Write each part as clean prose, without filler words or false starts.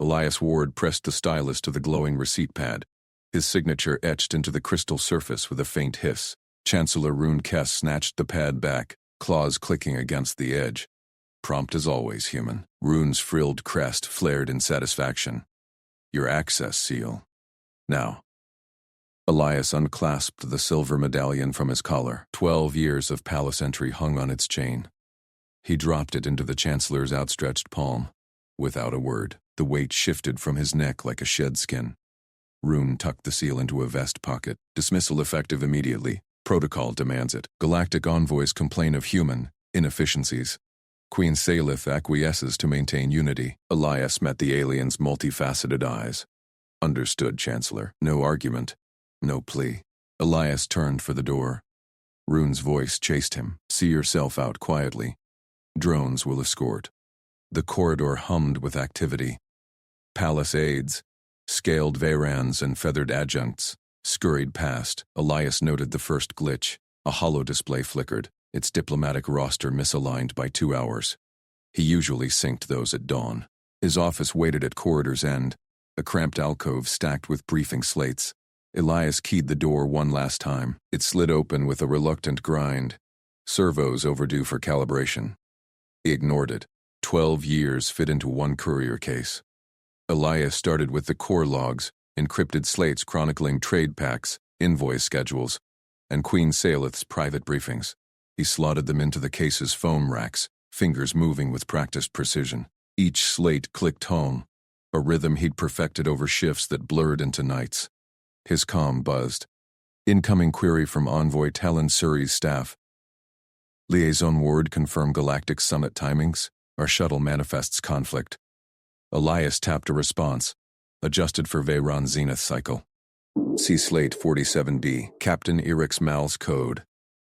Elias Ward pressed the stylus to the glowing receipt pad, his signature etched into the crystal surface with a faint hiss. Chancellor Rune Kess snatched the pad back, claws clicking against the edge. Prompt as always, human. Rune's frilled crest flared in satisfaction. Your access seal. Now. Elias unclasped the silver medallion from his collar. 12 years of palace entry hung on its chain. He dropped it into the Chancellor's outstretched palm. Without a word, the weight shifted from his neck like a shed skin. Rune tucked the seal into a vest pocket. Dismissal effective immediately. Protocol demands it. Galactic envoys complain of human inefficiencies. Queen Salith acquiesces to maintain unity. Elias met the alien's multifaceted eyes. Understood, Chancellor. No argument. No plea. Elias turned for the door. Rune's voice chased him. See yourself out quietly. Drones will escort. The corridor hummed with activity. Palace aides, scaled Vayrans and feathered adjuncts, scurried past. Elias noted the first glitch. A holo display flickered, its diplomatic roster misaligned by 2 hours. He usually synced those at dawn. His office waited at corridor's end, a cramped alcove stacked with briefing slates. Elias keyed the door one last time. It slid open with a reluctant grind. Servos overdue for calibration. He ignored it. 12 years fit into one courier case. Elias started with the core logs, encrypted slates chronicling trade packs, invoice schedules, and Queen Salith's private briefings. He slotted them into the case's foam racks, fingers moving with practiced precision. Each slate clicked home, a rhythm he'd perfected over shifts that blurred into nights. His comm buzzed. Incoming query from Envoy Talon Suri's staff. Liaison Ward confirm Galactic Summit timings. Our shuttle manifests conflict. Elias tapped a response, adjusted for Veyron Zenith cycle. See Slate 47B, Captain Erix Mal's code.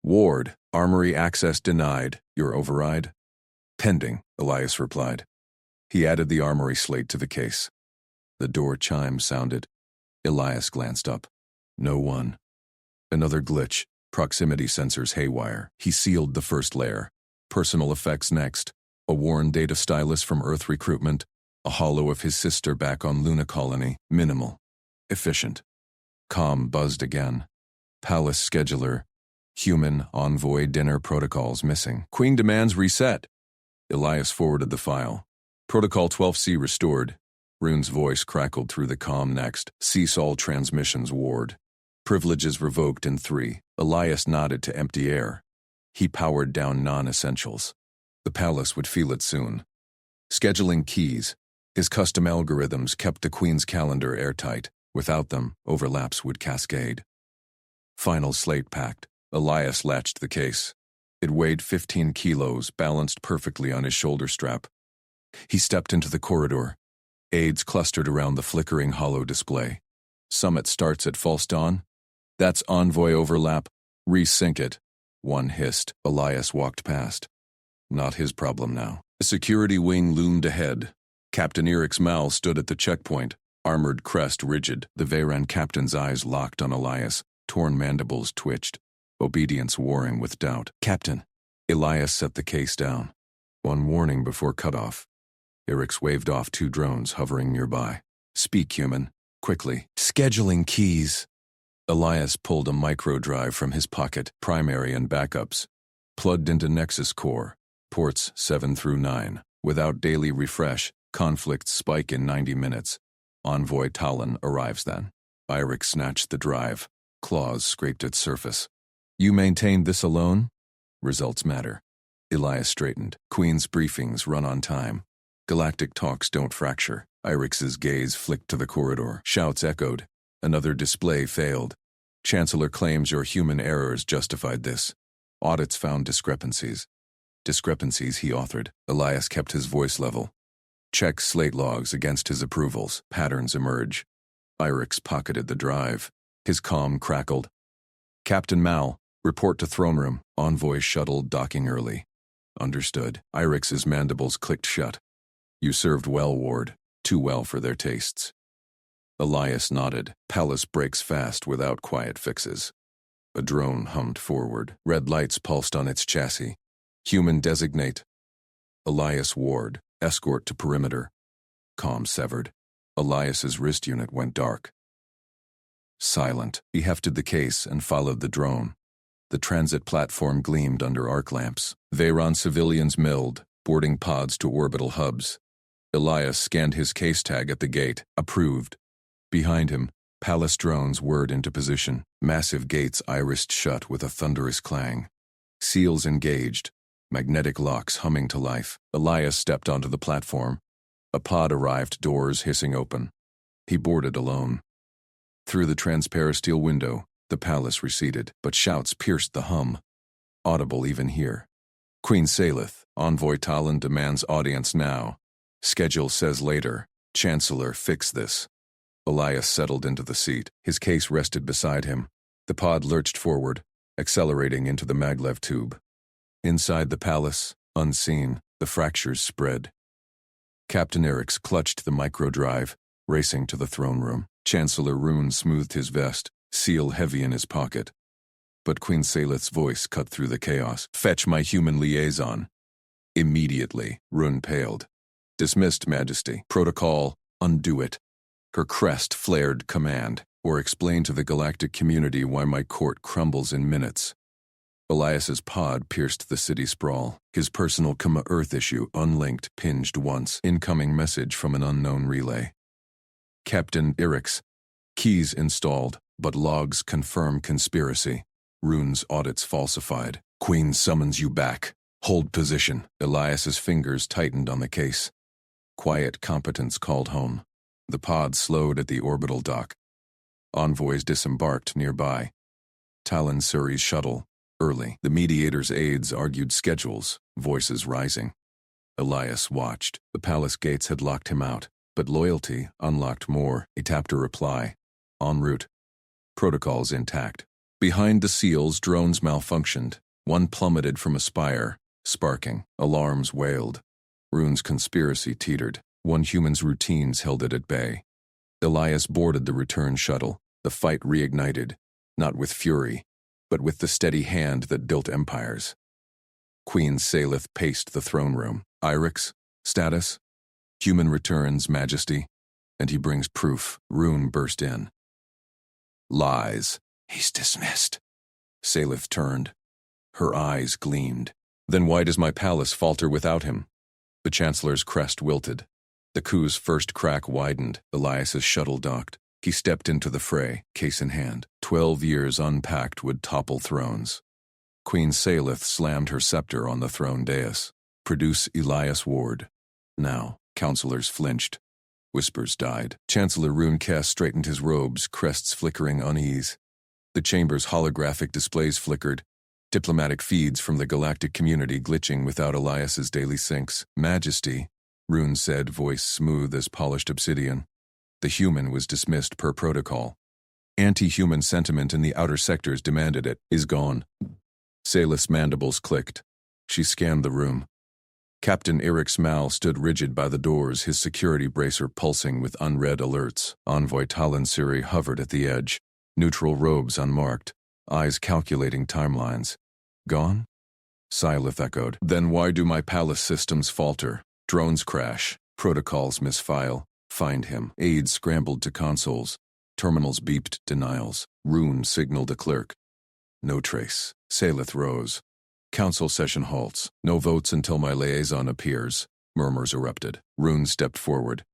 Ward, armory access denied. Your override? Pending, Elias replied. He added the armory slate to the case. The door chime sounded. Elias glanced up. No one. Another glitch. Proximity sensors haywire. He sealed the first layer. Personal effects next. A worn data stylus from Earth recruitment. A holo of his sister back on Luna Colony. Minimal. Efficient. Comm buzzed again. Palace scheduler. Human envoy dinner protocols missing. Queen demands reset. Elias forwarded the file. Protocol 12C restored. Rune's voice crackled through the comm next. Cease all transmissions, Ward. Privileges revoked in 3. Elias nodded to empty air. He powered down non-essentials. The palace would feel it soon. Scheduling keys. His custom algorithms kept the Queen's calendar airtight. Without them, overlaps would cascade. Final slate packed. Elias latched the case. It weighed 15 kilos, balanced perfectly on his shoulder strap. He stepped into the corridor. Aides clustered around the flickering holo display. Summit starts at false dawn. That's envoy overlap. Resync it. One hissed. Elias walked past. Not his problem now. A security wing loomed ahead. Captain Erix Mal stood at the checkpoint, armored crest rigid. The Veyran captain's eyes locked on Elias. Torn mandibles twitched. Obedience warring with doubt. Captain. Elias set the case down. One warning before cutoff. Erix waved off 2 drones hovering nearby. Speak, human. Quickly. Scheduling keys. Elias pulled a micro drive from his pocket, primary and backups. Plugged into Nexus Core, ports 7 through 9. Without daily refresh, conflicts spike in 90 minutes. Envoy Talon arrives then. Erix snatched the drive. Claws scraped its surface. You maintained this alone? Results matter. Elias straightened. Queen's briefings run on time. Galactic talks don't fracture. Erix's gaze flicked to the corridor. Shouts echoed. Another display failed. Chancellor claims your human errors justified this. Audits found discrepancies. Discrepancies he authored. Elias kept his voice level. Check slate logs against his approvals. Patterns emerge. Erix pocketed the drive. His comm crackled. Captain Mal, report to throne room. Envoy shuttle docking early. Understood. Erix's mandibles clicked shut. You served well, Ward. Too well for their tastes. Elias nodded. Palace breaks fast without quiet fixes. A drone hummed forward. Red lights pulsed on its chassis. Human designate. Elias Ward, escort to perimeter. Comm severed. Elias's wrist unit went dark. Silent, he hefted the case and followed the drone. The transit platform gleamed under arc lamps. Veyron civilians milled, boarding pods to orbital hubs. Elias scanned his case tag at the gate. Approved. Behind him, palace drones whirred into position. Massive gates irised shut with a thunderous clang. Seals engaged, magnetic locks humming to life. Elias stepped onto the platform. A pod arrived, doors hissing open. He boarded alone. Through the transparasteel window, the palace receded, but shouts pierced the hum, audible even here. Queen Salith, Envoy Talon demands audience now. Schedule says later. Chancellor, fix this. Elias settled into the seat. His case rested beside him. The pod lurched forward, accelerating into the maglev tube. Inside the palace, unseen, the fractures spread. Captain Erix clutched the microdrive, racing to the throne room. Chancellor Rune smoothed his vest, seal heavy in his pocket. But Queen Salith's voice cut through the chaos. Fetch my human liaison. Immediately, Rune paled. Dismissed, Majesty. Protocol, undo it. Her crest flared command, or explain to the galactic community why my court crumbles in minutes. Elias's pod pierced the city sprawl. His personal Earth issue, unlinked, pinged once. Incoming message from an unknown relay. Captain Erix. Keys installed, but logs confirm conspiracy. Rune's audits falsified. Queen summons you back. Hold position. Elias's fingers tightened on the case. Quiet competence called home. The pod slowed at the orbital dock. Envoys disembarked nearby. Talon Suri's shuttle. Early. The mediator's aides argued schedules, voices rising. Elias watched. The palace gates had locked him out, but loyalty unlocked more. He tapped a reply. En route. Protocols intact. Behind the seals, drones malfunctioned. One plummeted from a spire, sparking. Alarms wailed. Rune's conspiracy teetered. One human's routines held it at bay. Elias boarded the return shuttle. The fight reignited, not with fury, but with the steady hand that built empires. Queen Salith paced the throne room. Irix, status? Human returns, Majesty. And he brings proof. Rune burst in. Lies. He's dismissed. Salith turned. Her eyes gleamed. Then why does my palace falter without him? The Chancellor's crest wilted. The coup's first crack widened. Elias's shuttle docked. He stepped into the fray, case in hand. 12 years unpacked would topple thrones. Queen Salith slammed her scepter on the throne dais. Produce Elias Ward. Now, counselors flinched. Whispers died. Chancellor Rune Kess straightened his robes, crests flickering unease. The chamber's holographic displays flickered, diplomatic feeds from the galactic community glitching without Elias's daily syncs. Majesty, Rune said, voice smooth as polished obsidian. The human was dismissed per protocol. Anti-human sentiment in the outer sectors demanded it. Is gone. Salith's mandibles clicked. She scanned the room. Captain Erix Mal stood rigid by the doors, his security bracer pulsing with unread alerts. Envoy Talon Suri hovered at the edge, neutral robes unmarked, eyes calculating timelines. Gone? Silith echoed. Then why do my palace systems falter? Drones crash, protocols misfile. Find him. Aides scrambled to consoles. Terminals beeped denials. Rune signaled a clerk. No trace. Salith rose. Council session halts. No votes until my liaison appears. Murmurs erupted. Rune stepped forward.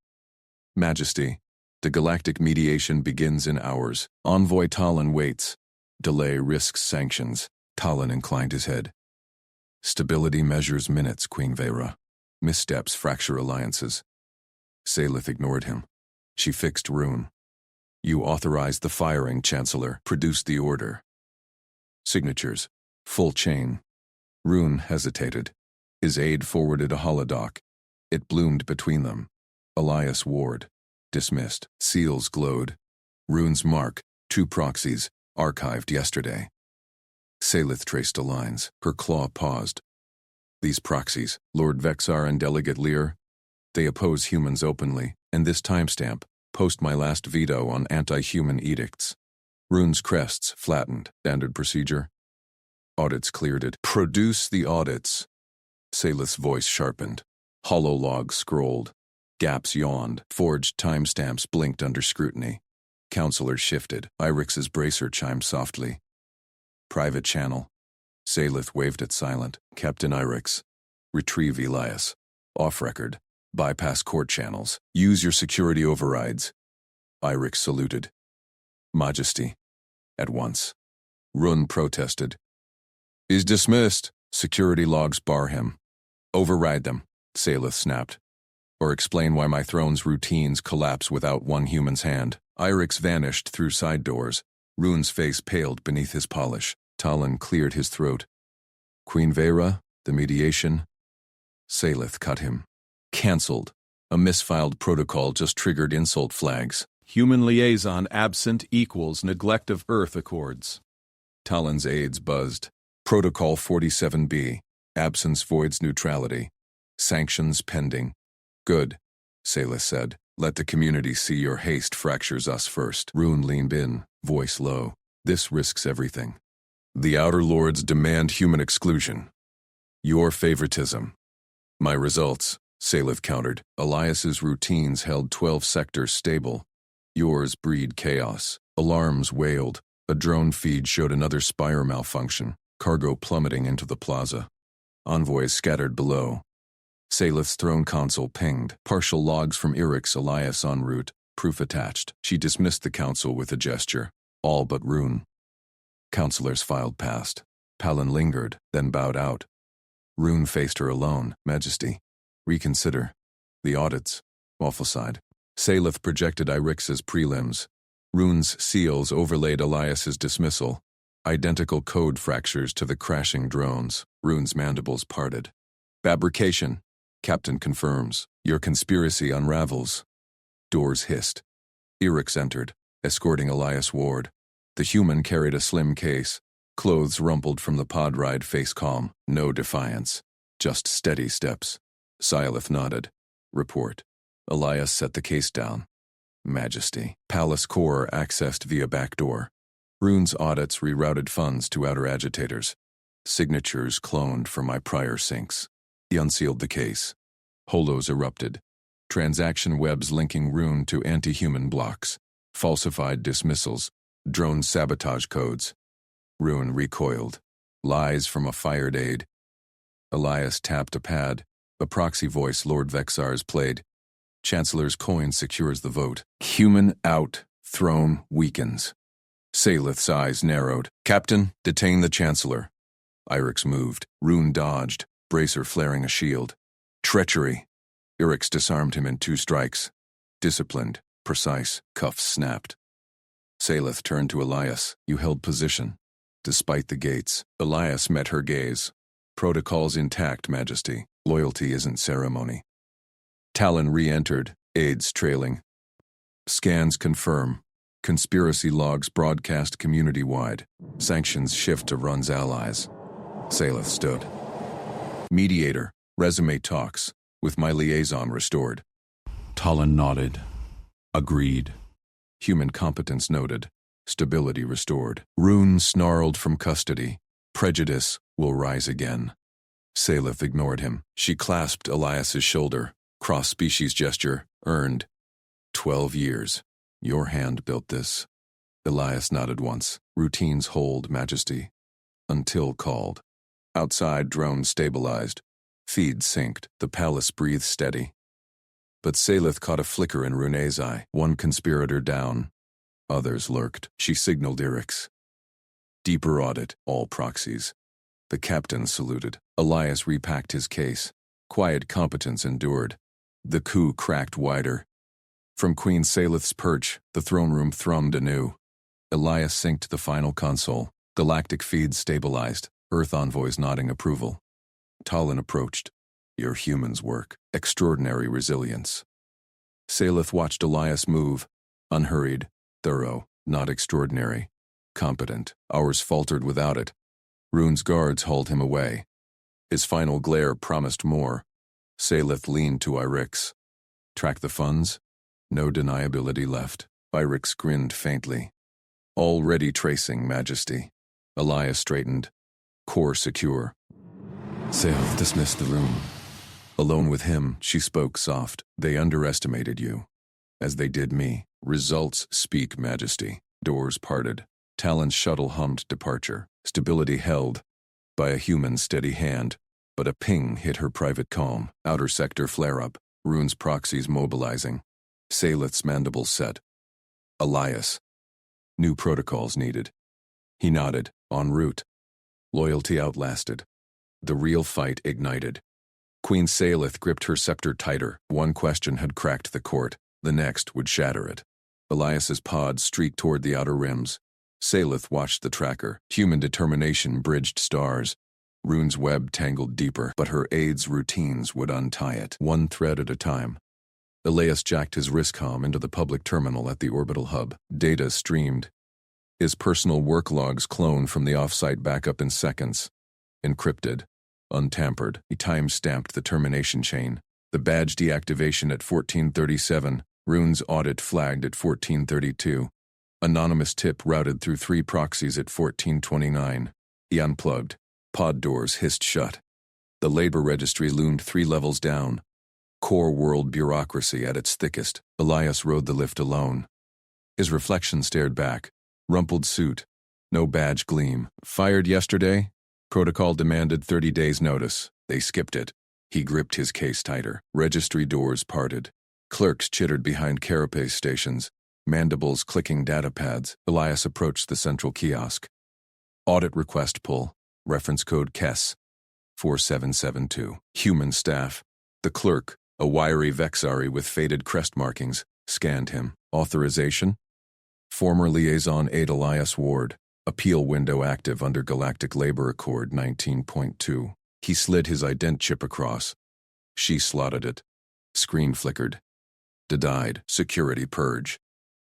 Majesty, the galactic mediation begins in hours. Envoy Talon waits. Delay risks sanctions. Talon inclined his head. Stability measures minutes, Queen Vera. Missteps fracture alliances. Salith ignored him. She fixed Rune. You authorized the firing, Chancellor. Produce the order. Signatures. Full chain. Rune hesitated. His aide forwarded a holodoc. It bloomed between them. Elias Ward. Dismissed. Seals glowed. Rune's mark. 2 proxies. Archived yesterday. Salith traced the lines. Her claw paused. These proxies, Lord Vexar and Delegate Lear, they oppose humans openly, and this timestamp, post my last veto on anti-human edicts. Rune's crests flattened. Standard procedure. Audits cleared it. Produce the audits. Salith's voice sharpened. Hololog scrolled. Gaps yawned. Forged timestamps blinked under scrutiny. Counselors shifted. Irix's bracer chimed softly. Private channel. Salith waved it silent. Captain Irix. Retrieve Elias. Off record. Bypass court channels. Use your security overrides. Irix saluted. Majesty. At once. Run protested. Is dismissed. Security logs bar him. Override them, Salith snapped. Or explain why my throne's routines collapse without one human's hand. Irix vanished through side doors. Rune's face paled beneath his polish. Talon cleared his throat. Queen Vera, the mediation. Salith cut him. Cancelled. A misfiled protocol just triggered insult flags. Human liaison absent equals neglect of Earth accords. Talon's aides buzzed. Protocol 47B. Absence voids neutrality. Sanctions pending. Good, Salith said. Let the community see your haste fractures us first. Rune leaned in, voice low. This risks everything. The Outer Lords demand human exclusion. Your favoritism. My results, Salith countered. Elias's routines held 12 sectors stable. Yours breed chaos. Alarms wailed. A drone feed showed another spire malfunction. Cargo plummeting into the plaza. Envoys scattered below. Salith's throne console pinged. Partial logs from Irix Elias en route. Proof attached. She dismissed the council with a gesture. All but Rune. Counselors filed past. Palin lingered, then bowed out. Rune faced her alone. Majesty. Reconsider. The audits. Awful side. Salith projected Irix's prelims. Rune's seals overlaid Elias's dismissal. Identical code fractures to the crashing drones. Rune's mandibles parted. Fabrication. Captain confirms. Your conspiracy unravels. Doors hissed. Irix entered, escorting Elias Ward. The human carried a slim case. Clothes rumpled from the pod ride, face calm. No defiance. Just steady steps. Salith nodded. Report. Elias set the case down. Majesty. Palace core accessed via back door. Rune's audits rerouted funds to outer agitators. Signatures cloned from my prior syncs. He unsealed the case. Holos erupted. Transaction webs linking Rune to anti-human blocks. Falsified dismissals. Drone sabotage codes. Rune recoiled. Lies from a fired aide. Elias tapped a pad. A proxy voice Lord Vexar's played. Chancellor's coin secures the vote. Human out. Throne weakens. Salith's eyes narrowed. Captain, detain the Chancellor. Irix moved. Rune dodged, bracer flaring a shield. Treachery. Irix disarmed him in 2 strikes. Disciplined, precise, cuffs snapped. Salith turned to Elias. You held position. Despite the gates, Elias met her gaze. Protocols intact, Majesty. Loyalty isn't ceremony. Talon re-entered, aides trailing. Scans confirm. Conspiracy logs broadcast community-wide. Sanctions shift to Run's allies. Salith stood. Mediator, resume talks, with my liaison restored. Talon nodded. Agreed. Human competence noted. Stability restored. Rune snarled from custody. Prejudice will rise again. Salith ignored him. She clasped Elias's shoulder. Cross-species gesture, earned. 12 years. Your hand built this. Elias nodded once. Routines hold, Majesty. Until called. Outside, drone stabilized. Feed synced. The palace breathed steady. But Salith caught a flicker in Rune's eye. One conspirator down. Others lurked. She signaled Irix. Deeper audit, all proxies. The captain saluted. Elias repacked his case. Quiet competence endured. The coup cracked wider. From Queen Salith's perch, the throne room thrummed anew. Elias synced the final console. Galactic feeds stabilized. Earth envoys nodding approval. Talon approached. Your humans work. Extraordinary resilience. Salith watched Elias move. Unhurried. Thorough. Not extraordinary. Competent. Ours faltered without it. Rune's guards hauled him away. His final glare promised more. Salith leaned to Irix. Track the funds? No deniability left. Irix grinned faintly. Already tracing, Majesty. Elias straightened. Core secure. Salith dismissed the room. Alone with him, she spoke soft. They underestimated you, as they did me. Results speak majesty. Doors parted. Talon's shuttle hummed departure. Stability held by a human steady hand. But a ping hit her private calm. Outer sector flare-up. Rune's proxies mobilizing. Salith's mandibles set. Elias. New protocols needed. He nodded. En route. Loyalty outlasted. The real fight ignited. Queen Salith gripped her scepter tighter. One question had cracked the court. The next would shatter it. Elias's pod streaked toward the outer rims. Salith watched the tracker. Human determination bridged stars. Rune's web tangled deeper, but her aide's routines would untie it, one thread at a time. Elias jacked his RISCOM into the public terminal at the orbital hub. Data streamed. His personal work logs cloned from the off-site backup in seconds. Encrypted. Untampered. He time-stamped the termination chain. The badge deactivation at 1437. Rune's audit flagged at 1432. Anonymous tip routed through 3 proxies at 1429. He unplugged. Pod doors hissed shut. The labor registry loomed 3 levels down. Core world bureaucracy at its thickest. Elias rode the lift alone. His reflection stared back. Rumpled suit. No badge gleam. Fired yesterday? Protocol demanded 30 days' notice. They skipped it. He gripped his case tighter. Registry doors parted. Clerks chittered behind carapace stations. Mandibles clicking data pads. Elias approached the central kiosk. Audit request pull. Reference code KES 4772. Human staff. The clerk, a wiry Vexari with faded crest markings, scanned him. Authorization? Former liaison aide Elias Ward. Appeal window active under Galactic Labor Accord 19.2. He slid his ident chip across. She slotted it. Screen flickered. Denied. Security purge.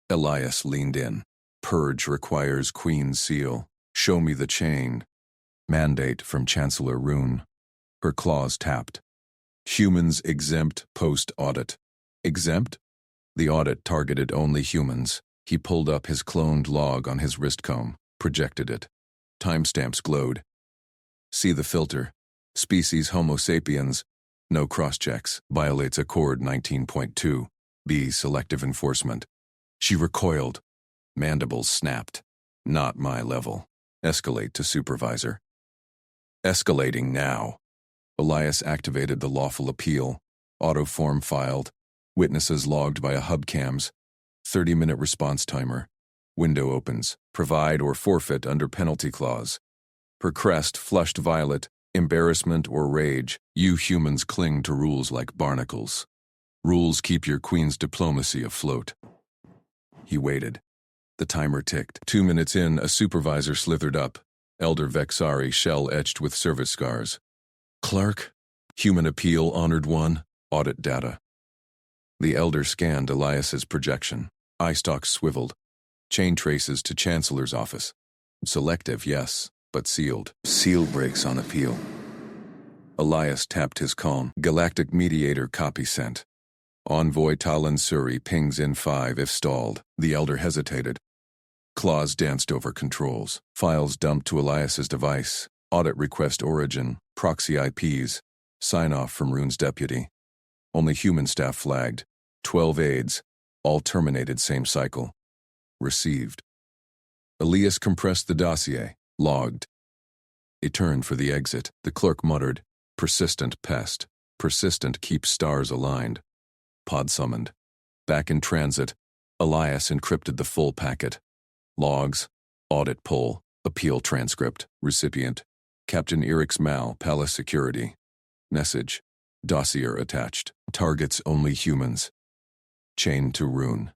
Elias leaned in. Purge requires Queen's seal. Show me the chain. Mandate from Chancellor Rune. Her claws tapped. Humans exempt post-audit. Exempt? The audit targeted only humans. He pulled up his cloned log on his wristcomb, projected it. Timestamps glowed. See the filter. Species Homo sapiens. No crosschecks. Violates Accord 19.2. B. Selective enforcement. She recoiled. Mandibles snapped. Not my level. Escalate to supervisor. Escalating now. Elias activated the lawful appeal. Autoform filed. Witnesses logged via hubcams. 30-minute response timer. Window opens. Provide or forfeit under penalty clause. Her crest flushed violet. Embarrassment or rage. You humans cling to rules like barnacles. Rules keep your queen's diplomacy afloat. He waited. The timer ticked. 2 minutes in, a supervisor slithered up. Elder Vexari, shell etched with service scars. Clerk? Human appeal, honored one. Audit data. The elder scanned Elias's projection. Eye stalks swiveled. Chain traces to Chancellor's office. Selective, yes, but sealed. Seal breaks on appeal. Elias tapped his calm. Galactic mediator copy sent. Envoy Talon Suri pings in 5 if stalled. The elder hesitated. Claws danced over controls. Files dumped to Elias's device. Audit request origin. Proxy IPs. Sign-off from Rune's deputy. Only human staff flagged. 12 aides. All terminated same cycle. Received. Elias compressed the dossier. Logged. He turned for the exit. The clerk muttered. Persistent pest. Persistent keeps stars aligned. Pod summoned. Back in transit. Elias encrypted the full packet. Logs. Audit poll. Appeal transcript. Recipient. Captain Erix Mal, Palace Security. Message. Dossier attached. Targets only humans. Chain to Rune.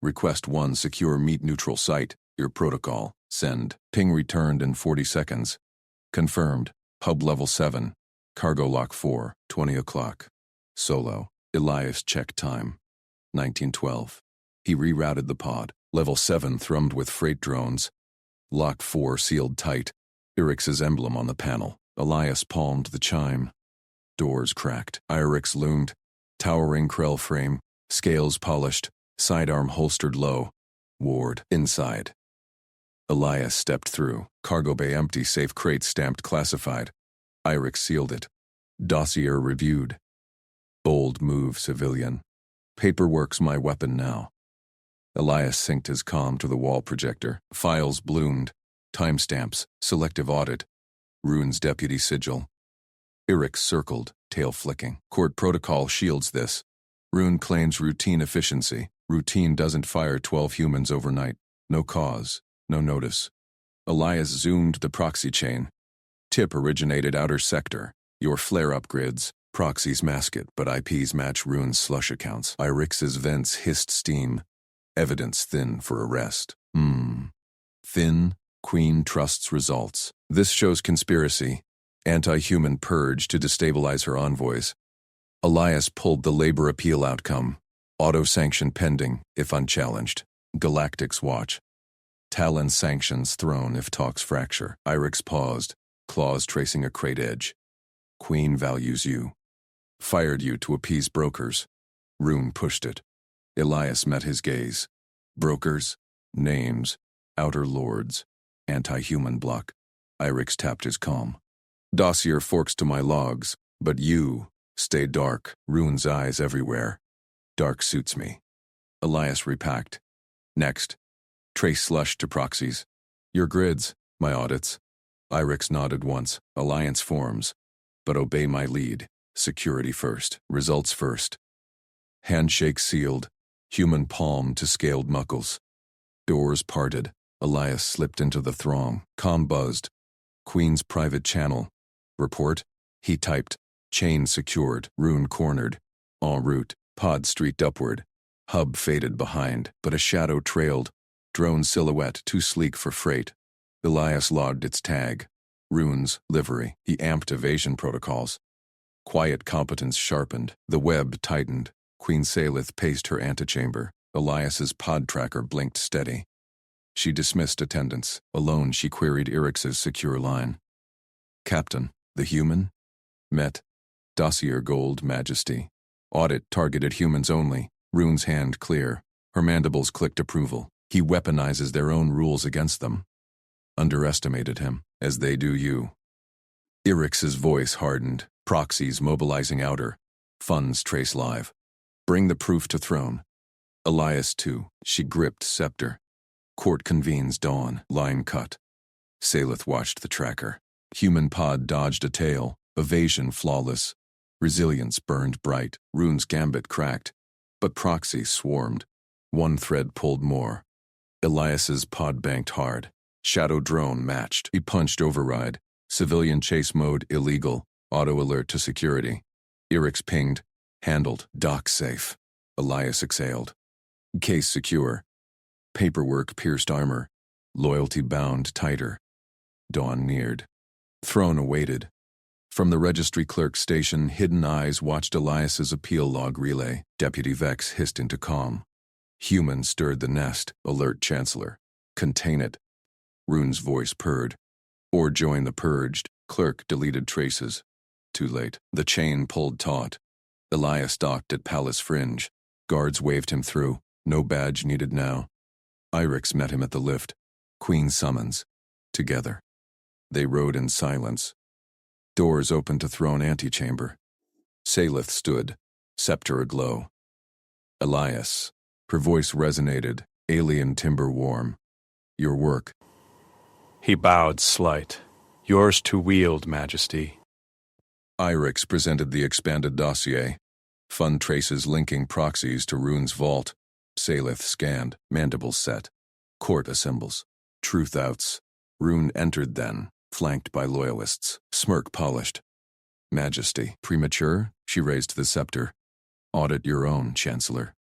Request 1 secure meet neutral site. Your protocol. Send. Ping returned in 40 seconds. Confirmed. Hub level 7. Cargo lock 4, 20 o'clock. Solo. Elias check time. 1912. He rerouted the pod. Level 7 thrummed with freight drones. Lock 4 sealed tight. Erix's emblem on the panel. Elias palmed the chime. Doors cracked. Irix loomed. Towering Krell frame. Scales polished. Sidearm holstered low. Ward inside. Elias stepped through. Cargo bay empty, safe crate stamped classified. Irix sealed it. Dossier reviewed. Bold move, civilian. Paperwork's my weapon now. Elias synced his comm to the wall projector. Files bloomed. Timestamps, selective audit. Rune's deputy sigil. Irix circled, tail flicking. Court protocol shields this. Rune claims routine efficiency. Routine doesn't fire 12 humans overnight. No cause, no notice. Elias zoomed the proxy chain. Tip originated outer sector. Your flare-up grids. Proxies mask it, but IPs match Rune's slush accounts. Irix's vents hissed steam. Evidence thin for arrest. Thin. Queen trusts results. This shows conspiracy. Anti-human purge to destabilize her envoys. Elias pulled the labor appeal outcome. Auto-sanction pending, if unchallenged. Galactic's watch. Talon sanctions thrown if talks fracture. Irix paused, claws tracing a crate edge. Queen values you. Fired you to appease brokers. Rune pushed it. Elias met his gaze. Brokers, names, outer lords, anti-human bloc. Irix tapped his comm. Dossier forks to my logs, but you stay dark. Rune's eyes everywhere. Dark suits me. Elias repacked. Next. Trace slush to proxies. Your grids, my audits. Irix nodded once. Alliance forms. But obey my lead. Security first. Results first. Handshake sealed. Human palm to scaled knuckles. Doors parted. Elias slipped into the throng. Comm buzzed. Queen's private channel. Report. He typed. Chain secured. Rune cornered. En route. Pod streaked upward. Hub faded behind, but a shadow trailed. Drone silhouette too sleek for freight. Elias logged its tag. Rune's livery. He amped evasion protocols. Quiet competence sharpened. The web tightened. Queen Salith paced her antechamber. Elias's pod tracker blinked steady. She dismissed attendance. Alone, she queried Irix's secure line. Captain, the human? Met. Dossier gold majesty. Audit targeted humans only. Rune's hand clear. Her mandibles clicked approval. He weaponizes their own rules against them. Underestimated him, as they do you. Irix's voice hardened. Proxies mobilizing outer. Funds trace live. Bring the proof to throne. Elias too. She gripped scepter. Court convenes dawn. Line cut. Salith watched the tracker. Human pod dodged a tail. Evasion flawless. Resilience burned bright. Rune's gambit cracked. But proxies swarmed. One thread pulled more. Elias's pod banked hard. Shadow drone matched. He punched override. Civilian chase mode illegal. Auto alert to security. Irix pinged. Handled. Dock safe. Elias exhaled. Case secure. Paperwork pierced armor. Loyalty bound tighter. Dawn neared. Throne awaited. From the registry clerk's station, hidden eyes watched Elias's appeal log relay. Deputy Vex hissed into comm. Human stirred the nest. Alert Chancellor. Contain it. Rune's voice purred. Or join the purged. Clerk deleted traces. Too late. The chain pulled taut. Elias docked at Palace Fringe. Guards waved him through. No badge needed now. Irix met him at the lift. Queen summons. Together. They rode in silence. Doors opened to throne antechamber. Salith stood, scepter aglow. Elias. Her voice resonated, alien timber warm. Your work. He bowed slight. Yours to wield, Majesty. Irix presented the expanded dossier. Fund traces linking proxies to Rune's vault. Salith scanned, mandibles set. Court assembles. Truth outs. Rune entered then, flanked by loyalists. Smirk polished. Majesty. Premature? She raised the scepter. Audit your own, Chancellor.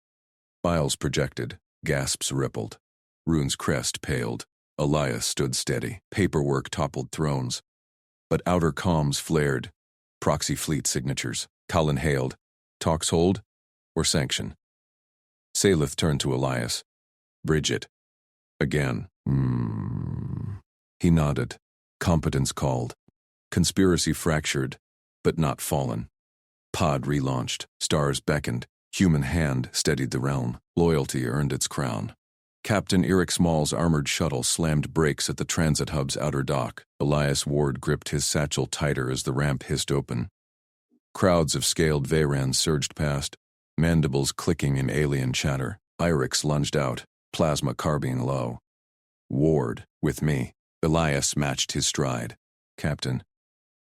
Files projected. Gasps rippled. Rune's crest paled. Elias stood steady. Paperwork toppled thrones. But outer comms flared. Proxy fleet signatures. Colin hailed. Talks hold? Or sanction? Salith turned to Elias. Bridget. Again. He nodded. Competence called. Conspiracy fractured, but not fallen. Pod relaunched. Stars beckoned. Human hand steadied the realm. Loyalty earned its crown. Captain Irix Maul's armored shuttle slammed brakes at the transit hub's outer dock. Elias Ward gripped his satchel tighter as the ramp hissed open. Crowds of scaled Vayrans surged past, mandibles clicking in alien chatter. Irix lunged out, plasma carbine low. Ward, with me. Elias matched his stride. Captain.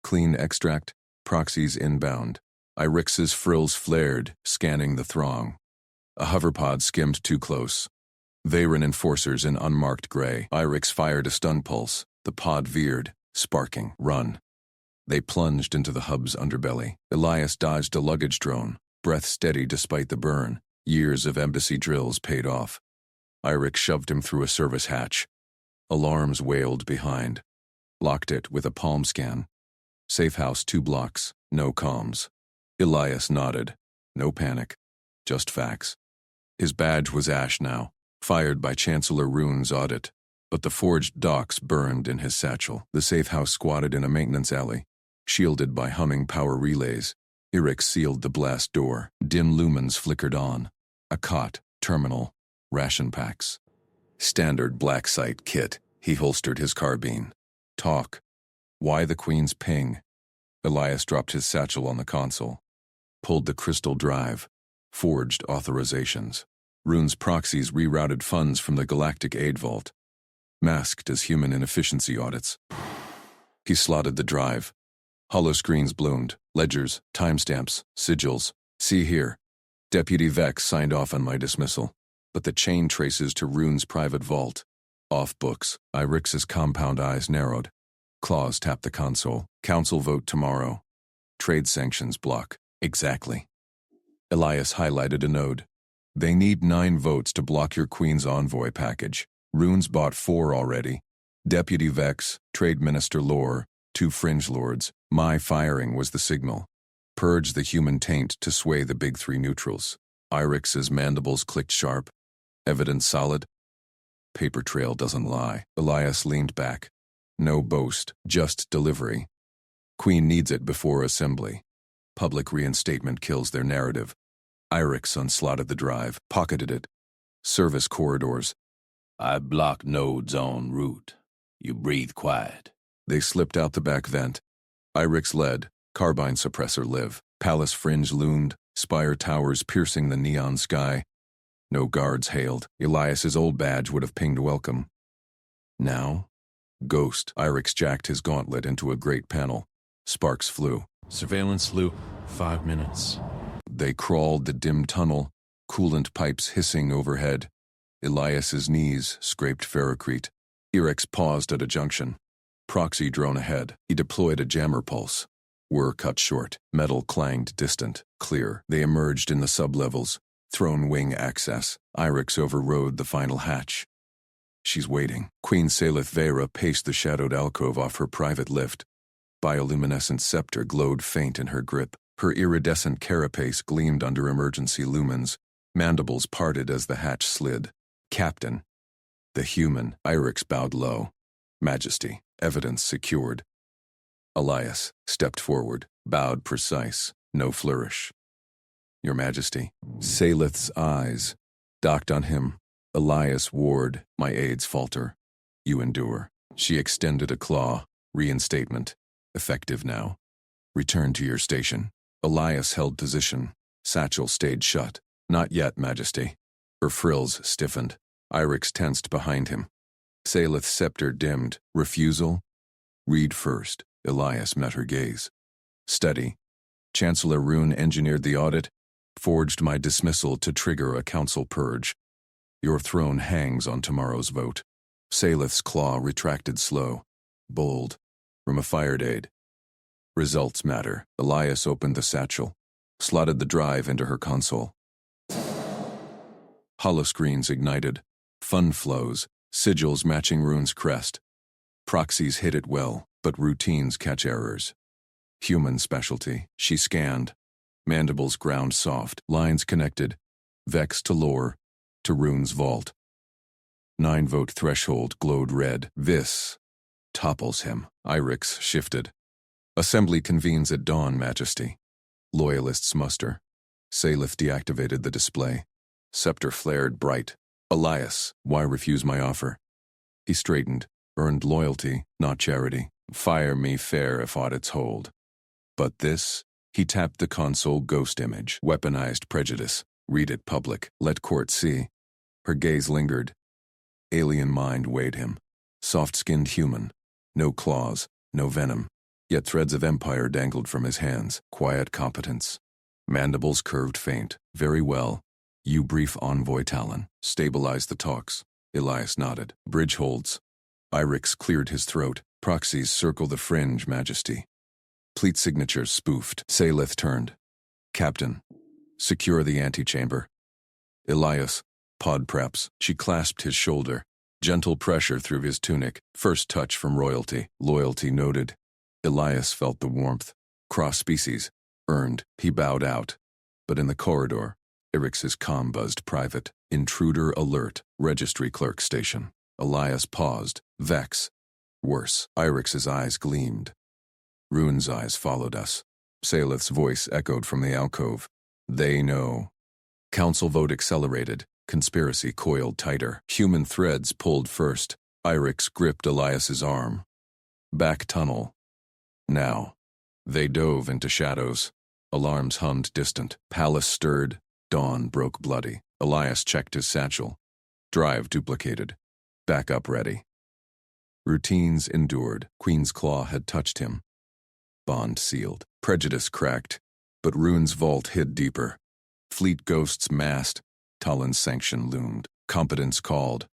Clean extract, proxies inbound. Irix's frills flared, scanning the throng. A hoverpod skimmed too close. Veyran enforcers in unmarked gray. Irix fired a stun pulse. The pod veered, sparking. Run. They plunged into the hub's underbelly. Elias dodged a luggage drone, breath steady despite the burn. Years of embassy drills paid off. Irix shoved him through a service hatch. Alarms wailed behind. Locked it with a palm scan. Safe house 2 blocks, no comms. Elias nodded. No panic. Just facts. His badge was ash now, fired by Chancellor Rune's audit, but the forged docs burned in his satchel. The safe house squatted in a maintenance alley, shielded by humming power relays. Irix sealed the blast door. Dim lumens flickered on. A cot, terminal, ration packs. Standard black site kit. He holstered his carbine. Talk. Why the Queen's ping? Elias dropped his satchel on the console. Pulled the crystal drive. Forged authorizations. Rune's proxies rerouted funds from the Galactic Aid Vault. Masked as human inefficiency audits. He slotted the drive. Holoscreens bloomed. Ledgers, timestamps, sigils. See here. Deputy Vex signed off on my dismissal, but the chain traces to Rune's private vault. Off books. Irix's compound eyes narrowed. Claws tapped the console. Council vote tomorrow. Trade sanctions block. Exactly. Elias highlighted a node. They need 9 votes to block your Queen's envoy package. Rune's bought 4 already. Deputy Vex, Trade Minister Lore, 2 fringe lords. My firing was the signal. Purge the human taint to sway the big 3 neutrals. Irix's mandibles clicked sharp. Evidence solid? Paper trail doesn't lie. Elias leaned back. No boast, just delivery. Queen needs it before assembly. Public reinstatement kills their narrative. Irix unslotted the drive, pocketed it. Service corridors. I block nodes en route. You breathe quiet. They slipped out the back vent. Irix led, carbine suppressor live. Palace fringe loomed, spire towers piercing the neon sky. No guards hailed. Elias's old badge would have pinged welcome. Now? Ghost. Irix jacked his gauntlet into a great panel. Sparks flew. Surveillance flew 5 minutes. They crawled the dim tunnel, coolant pipes hissing overhead. Elias's knees scraped ferrocrete. Irix paused at a junction. Proxy drone ahead. He deployed a jammer pulse. Whir cut short. Metal clanged distant. Clear. They emerged in the sublevels. Throne wing access. Irix overrode the final hatch. She's waiting. Queen Salith Veyra paced the shadowed alcove off her private lift. Bioluminescent scepter glowed faint in her grip. Her iridescent carapace gleamed under emergency lumens. Mandibles parted as the hatch slid. Captain. The human. Irix bowed low. Majesty. Evidence secured. Elias stepped forward, bowed precise, no flourish. Your Majesty. Salith's eyes docked on him. Elias Ward, my aides falter. You endure. She extended a claw. Reinstatement. Effective now. Return to your station. Elias held position. Satchel stayed shut. Not yet, Majesty. Her frills stiffened. Irix tensed behind him. Salith's scepter dimmed. Refusal? Read first. Elias met her gaze. Steady. Chancellor Rune engineered the audit, forged my dismissal to trigger a council purge. Your throne hangs on tomorrow's vote. Salith's claw retracted slow. Bold. From a fired aid. Results matter. Elias opened the satchel, slotted the drive into her console. Holoscreens ignited. Fun flows, sigils matching Rune's crest. Proxies hit it well, but routines catch errors. Human specialty. She scanned. Mandibles ground soft, lines connected. Vex to lore, to Rune's vault. 9-vote threshold glowed red. This topples him. Irix shifted. Assembly convenes at dawn, Majesty. Loyalists muster. Salith deactivated the display. Scepter flared bright. Elias, why refuse my offer? He straightened. Earned loyalty, not charity. Fire me fair if audits hold. But this, He tapped the console ghost image. Weaponized prejudice. Read it public. Let court see. Her gaze lingered. Alien mind weighed him. Soft-skinned human. No claws, no venom. Yet threads of empire dangled from his hands. Quiet competence. Mandibles curved faint. Very well. You brief Envoy Talon. Stabilize the talks. Elias nodded. Bridge holds. Irix cleared his throat. Proxies circle the fringe, Majesty. Pleat signatures spoofed. Salith turned. Captain. Secure the antechamber. Elias. Pod preps. She clasped his shoulder. Gentle pressure through his tunic. First touch from royalty. Loyalty noted. Elias felt the warmth. Cross-species. Earned. He bowed out. But in the corridor, Irix's comm buzzed private. Intruder alert. Registry clerk station. Elias paused. Vex. Worse. Irix's eyes gleamed. Rune's eyes followed us. Salith's voice echoed from the alcove. They know. Council vote accelerated. Conspiracy coiled tighter. Human threads pulled first. Irix gripped Elias's arm. Back tunnel. Now. They dove into shadows. Alarms hummed distant. Palace stirred. Dawn broke bloody. Elias checked his satchel. Drive duplicated. Backup ready. Routines endured. Queen's Claw had touched him. Bond sealed. Prejudice cracked. But Rune's vault hid deeper. Fleet ghosts massed. Talon's sanction loomed. Competence called.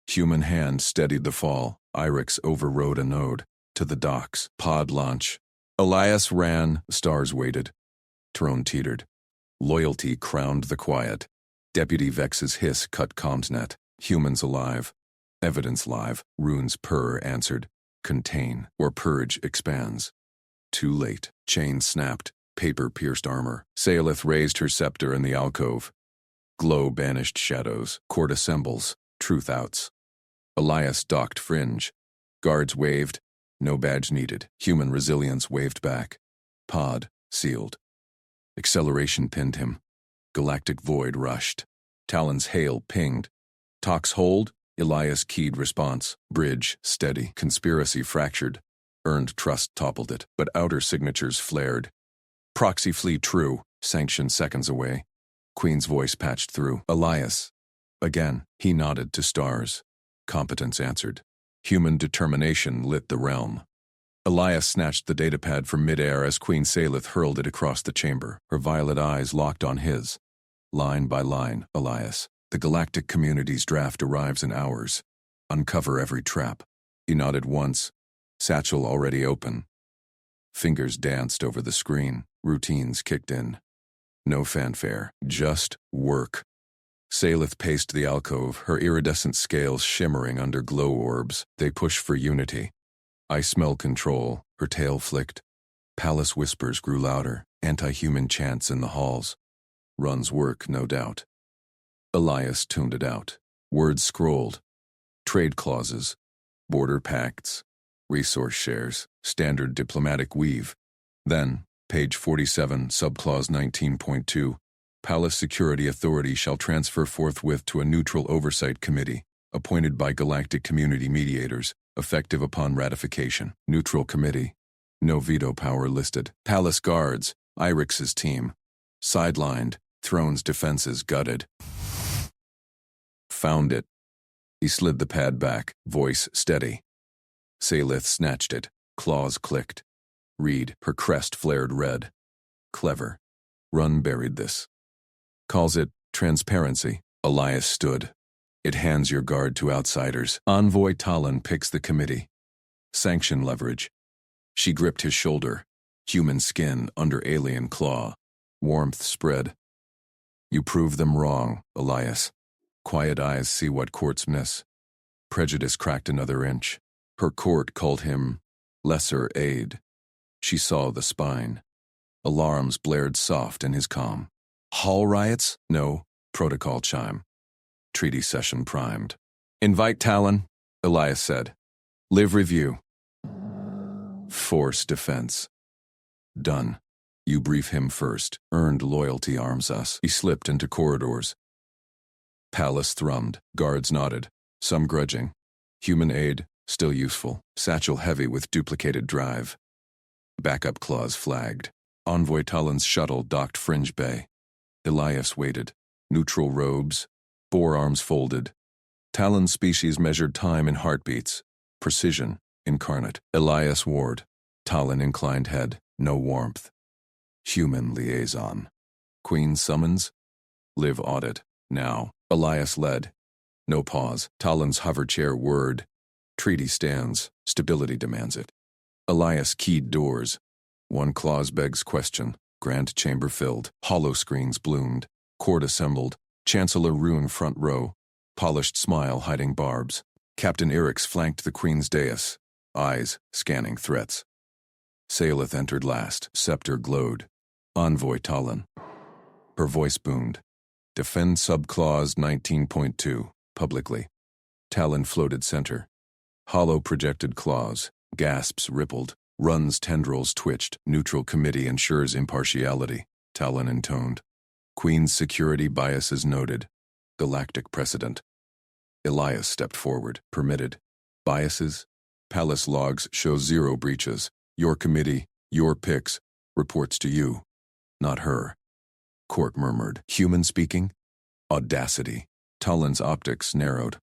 Human hand steadied the fall. Irix overrode a node. To the docks. Pod launch. Elias ran. Stars waited. Throne teetered. Loyalty crowned the quiet. Deputy Vex's hiss cut CommsNet. Humans alive. Evidence live. Rune's purr answered. Contain, or purge expands. Too late. Chain snapped. Paper pierced armor. Salith raised her scepter in the alcove. Glow banished shadows. Court assembles. Truth outs. Elias docked fringe. Guards waved. No badge needed. Human resilience waved back. Pod sealed. Acceleration pinned him. Galactic void rushed. Talon's hail pinged. Talks hold. Elias keyed response. Bridge steady. Conspiracy fractured. Earned trust toppled it, but outer signatures flared. Proxy flee true. Sanction seconds away. Queen's voice patched through. Elias. Again, he nodded to stars. Competence answered. Human determination lit the realm. Elias snatched the datapad from midair as Queen Salith hurled it across the chamber. Her violet eyes locked on his. Line by line, Elias. The galactic community's draft arrives in hours. Uncover every trap. He nodded once. Satchel already open. Fingers danced over the screen. Routines kicked in. No fanfare, just work. Salith paced the alcove, her iridescent scales shimmering under glow orbs. They push for unity. I smell control. Her tail flicked. Palace whispers grew louder. Anti-human chants in the halls. Run's work, no doubt. Elias tuned it out. Words scrolled. Trade clauses. Border pacts. Resource shares. Standard diplomatic weave. Then, page 47, subclause 19.2, Palace Security Authority shall transfer forthwith to a neutral oversight committee, appointed by galactic community mediators, effective upon ratification. Neutral committee. No veto power listed. Palace guards. Irix's team. Sidelined. Throne's defenses gutted. Found it. He slid the pad back, voice steady. Salith snatched it. Claws clicked. Read. Her crest flared red. Clever. Run buried this. Calls it transparency. Elias stood. It hands your guard to outsiders. Envoy Talon picks the committee. Sanction leverage. She gripped his shoulder. Human skin under alien claw. Warmth spread. You prove them wrong, Elias. Quiet eyes see what courts miss. Prejudice cracked another inch. Her court called him lesser aid. She saw the spine. Alarms blared soft in his comm. Hall riots? No. Protocol chime. Treaty session primed. Invite Talon, Elias said. Live review. Force defense. Done. You brief him first. Earned loyalty arms us. He slipped into corridors. Palace thrummed. Guards nodded. Some grudging. Human aid, still useful. Satchel heavy with duplicated drive. Backup clause flagged. Envoy Talon's shuttle docked Fringe Bay. Elias waited. Neutral robes, forearms folded. Talon's species measured time in heartbeats. Precision, incarnate. Elias Ward. Talon inclined head, no warmth. Human liaison. Queen summons. Live audit. Now. Elias led. No pause. Talon's hover chair whirred. Treaty stands. Stability demands it. Elias keyed doors. One clause begs question. Grand chamber filled. Hollow screens bloomed. Court assembled. Chancellor Rune front row. Polished smile hiding barbs. Captain Irix flanked the Queen's dais. Eyes scanning threats. Saelith entered last. Scepter glowed. Envoy Talon. Her voice boomed. Defend subclause 19.2. Publicly. Talon floated center. Hollow projected claws. Gasps rippled. Run's tendrils twitched. Neutral committee ensures impartiality. Talon intoned. Queen's security biases noted. Galactic precedent. Elias stepped forward. Permitted. Biases? Palace logs show 0 breaches. Your committee, your picks, reports to you. Not her. Court murmured. Human speaking? Audacity. Talon's optics narrowed.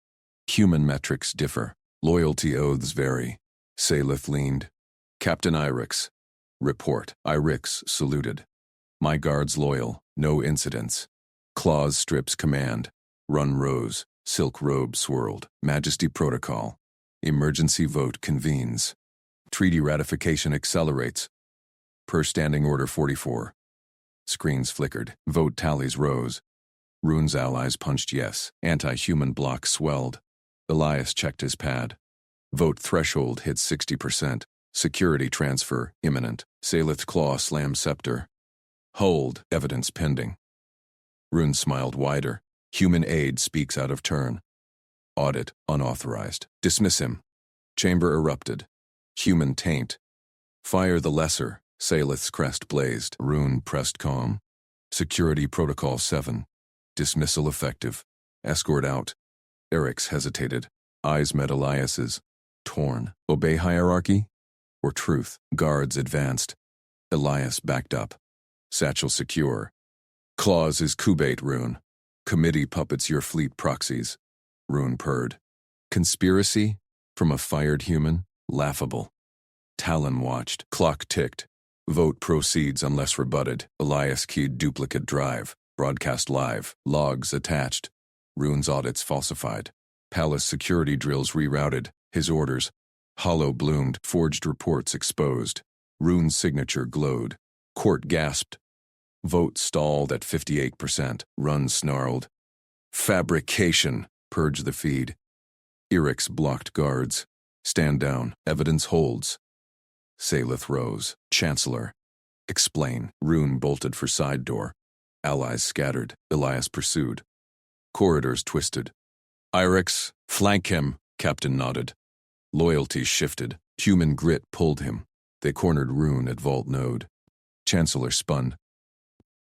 Human metrics differ. Loyalty oaths vary. Saelith leaned. Captain Irix. Report. Irix saluted. My guards loyal. No incidents. Claws strips command. Run rose. Silk robe swirled. Majesty protocol. Emergency vote convenes. Treaty ratification accelerates. Per Standing Order 44. Screens flickered. Vote tallies rose. Rune's allies punched yes. Anti-human block swelled. Elias checked his pad. Vote threshold hit 60%. Security transfer imminent. Saelith's claw slammed scepter. Hold. Evidence pending. Rune smiled wider. Human aid speaks out of turn. Audit unauthorized. Dismiss him. Chamber erupted. Human taint. Fire the lesser. Saelith's crest blazed. Rune pressed calm. Security Protocol 7. Dismissal effective. Escort out. Irix hesitated. Eyes met Elias's. Torn. Obey hierarchy? Or truth? Guards advanced. Elias backed up. Satchel secure. Clause is Kubate, Rune. Committee puppets your fleet proxies. Rune purred. Conspiracy? From a fired human? Laughable. Talon watched. Clock ticked. Vote proceeds unless rebutted. Elias keyed duplicate drive. Broadcast live. Logs attached. Rune's audits falsified. Palace security drills rerouted. His orders. Hollow bloomed. Forged reports exposed. Rune's signature glowed. Court gasped. Vote stalled at 58%. Run snarled. Fabrication. Purge the feed. Irix blocked guards. Stand down. Evidence holds. Saelith rose. Chancellor. Explain. Rune bolted for side door. Allies scattered. Elias pursued. Corridors twisted. Irix, flank him. Captain nodded. Loyalty shifted. Human grit pulled him. They cornered Rune at Vault Node. Chancellor spun.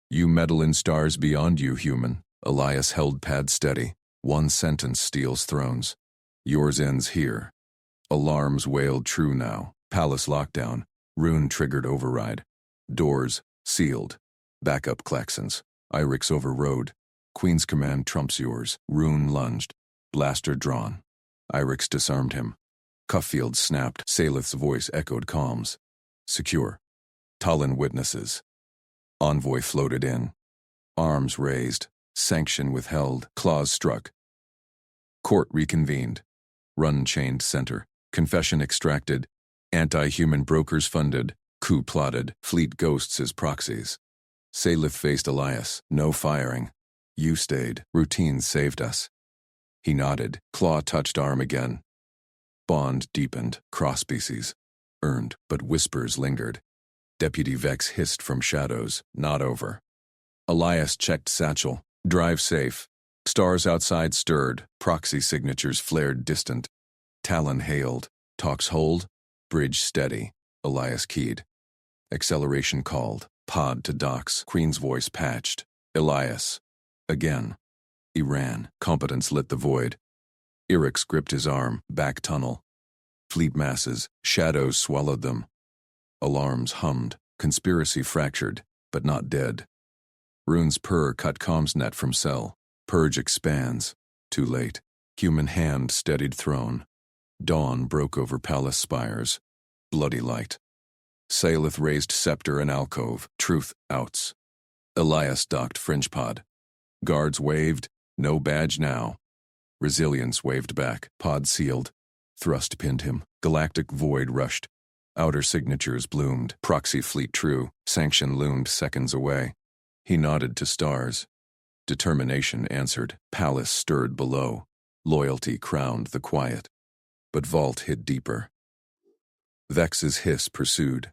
You meddle in stars beyond you, human. Elias held pad steady. One sentence steals thrones. Yours ends here. Alarms wailed true now. Palace lockdown. Rune triggered override. Doors sealed. Backup klaxons. Irix overrode. Queen's command trumps yours. Rune lunged. Blaster drawn. Irix disarmed him. Cuffield snapped. Saelith's voice echoed calms. Secure. Talon witnesses. Envoy floated in. Arms raised. Sanction withheld. Claws struck. Court reconvened. Run chained center. Confession extracted. Anti-human brokers funded. Coup plotted. Fleet ghosts as proxies. Saelith faced Elias. No firing. You stayed. Routine saved us. He nodded. Claw touched arm again. Bond deepened. Cross-species. Earned, but whispers lingered. Deputy Vex hissed from shadows. Not over. Elias checked satchel. Drive safe. Stars outside stirred. Proxy signatures flared distant. Talon hailed. Talks hold. Bridge steady. Elias keyed. Acceleration called. Pod to docks. Queen's voice patched. Elias. Again. He ran. Competence lit the void. Irix gripped his arm. Back tunnel. Fleet masses. Shadows swallowed them. Alarms hummed. Conspiracy fractured, but not dead. Rune's purr cut comms net from cell. Purge expands. Too late. Human hand steadied throne. Dawn broke over palace spires. Bloody light. Salith raised scepter and alcove. Truth outs. Elias docked fringe pod. Guards waved. No badge now. Resilience waved back. Pod sealed. Thrust pinned him. Galactic void rushed. Outer signatures bloomed. Proxy fleet true. Sanction loomed seconds away. He nodded to stars. Determination answered. Palace stirred below. Loyalty crowned the quiet. But vault hid deeper. Vex's hiss pursued.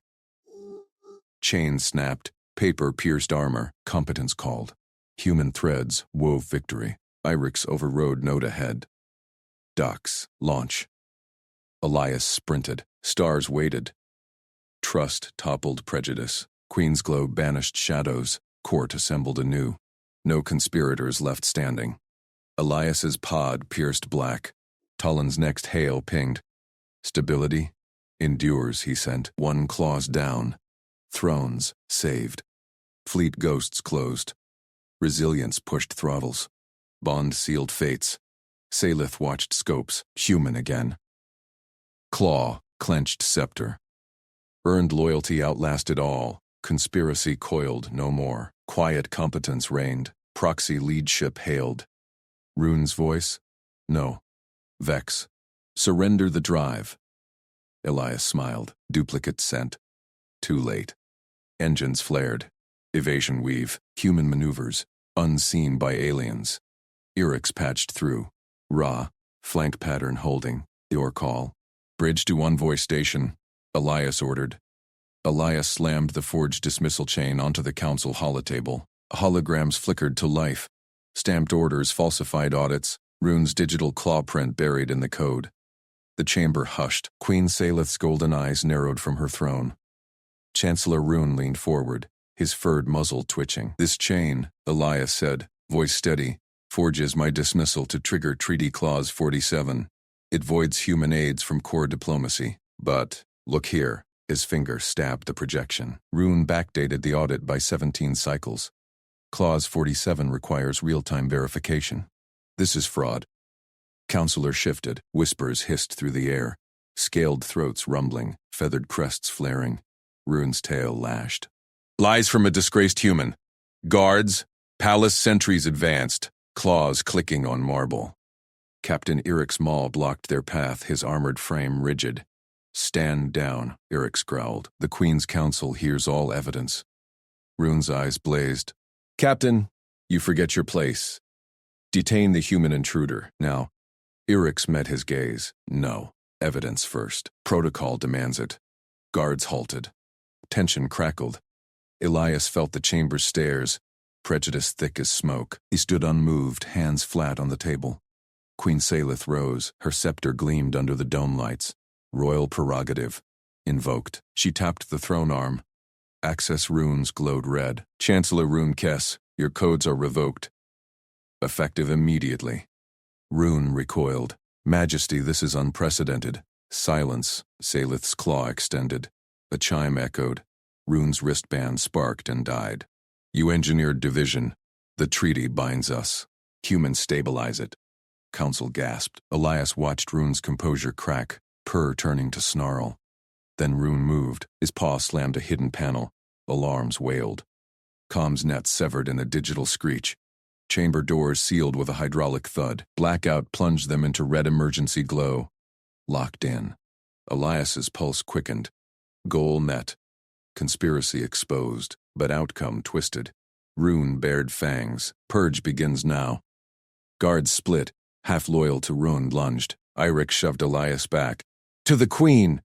Chains snapped. Paper pierced armor. Competence called. Human threads wove victory. Irix overrode node ahead. Docks. Launch. Elias sprinted. Stars waited. Trust toppled prejudice. Queen's glow banished shadows. Court assembled anew. No conspirators left standing. Elias's pod pierced black. Tullin's next hail pinged. Stability endures, he sent. One claws down. Thrones saved. Fleet ghosts closed. Resilience pushed throttles. Bond sealed fates. Salith watched scopes. Human again. Claw clenched scepter. Earned loyalty outlasted all. Conspiracy coiled no more. Quiet competence reigned. Proxy leadship hailed. Rune's voice? No. Vex. Surrender the drive. Elias smiled. Duplicate sent. Too late. Engines flared. Evasion weave. Human maneuvers. Unseen by aliens. Irix patched through. Ra. Flank pattern holding. Your call. Bridge to Envoy Station. Elias ordered. Elias slammed the forged dismissal chain onto the council holotable. Holograms flickered to life. Stamped orders, falsified audits, Rune's digital claw print buried in the code. The chamber hushed. Queen Salith's golden eyes narrowed from her throne. Chancellor Rune leaned forward, his furred muzzle twitching. This chain, Elias said, voice steady, forges my dismissal to trigger Treaty Clause 47. It voids human aids from core diplomacy. But, look here. His finger stabbed the projection. Rune backdated the audit by 17 cycles. Clause 47 requires real-time verification. This is fraud. Counselor shifted. Whispers hissed through the air. Scaled throats rumbling. Feathered crests flaring. Rune's tail lashed. Lies from a disgraced human. Guards. Palace sentries advanced. Claws clicking on marble. Captain Irix Maul blocked their path, his armored frame rigid. Stand down, Irix growled. The Queen's Council hears all evidence. Rune's eyes blazed. Captain, you forget your place. Detain the human intruder. Now, Irix met his gaze. No, evidence first. Protocol demands it. Guards halted. Tension crackled. Elias felt the chamber's stares, prejudice thick as smoke. He stood unmoved, hands flat on the table. Queen Salith rose. Her scepter gleamed under the dome lights. Royal prerogative. Invoked. She tapped the throne arm. Access runes glowed red. Chancellor Rune Kess, your codes are revoked. Effective immediately. Rune recoiled. Majesty, this is unprecedented. Silence. Salith's claw extended. A chime echoed. Rune's wristband sparked and died. You engineered division. The treaty binds us. Humans stabilize it. Council gasped. Elias watched Rune's composure crack. Purr turning to snarl. Then Rune moved. His paw slammed a hidden panel. Alarms wailed. Comms nets severed in a digital screech. Chamber doors sealed with a hydraulic thud. Blackout plunged them into red emergency glow. Locked in. Elias's pulse quickened. Goal met. Conspiracy exposed, but outcome twisted. Rune bared fangs. Purge begins now. Guards split. Half loyal to Rune lunged. Irix shoved Elias back. To the Queen!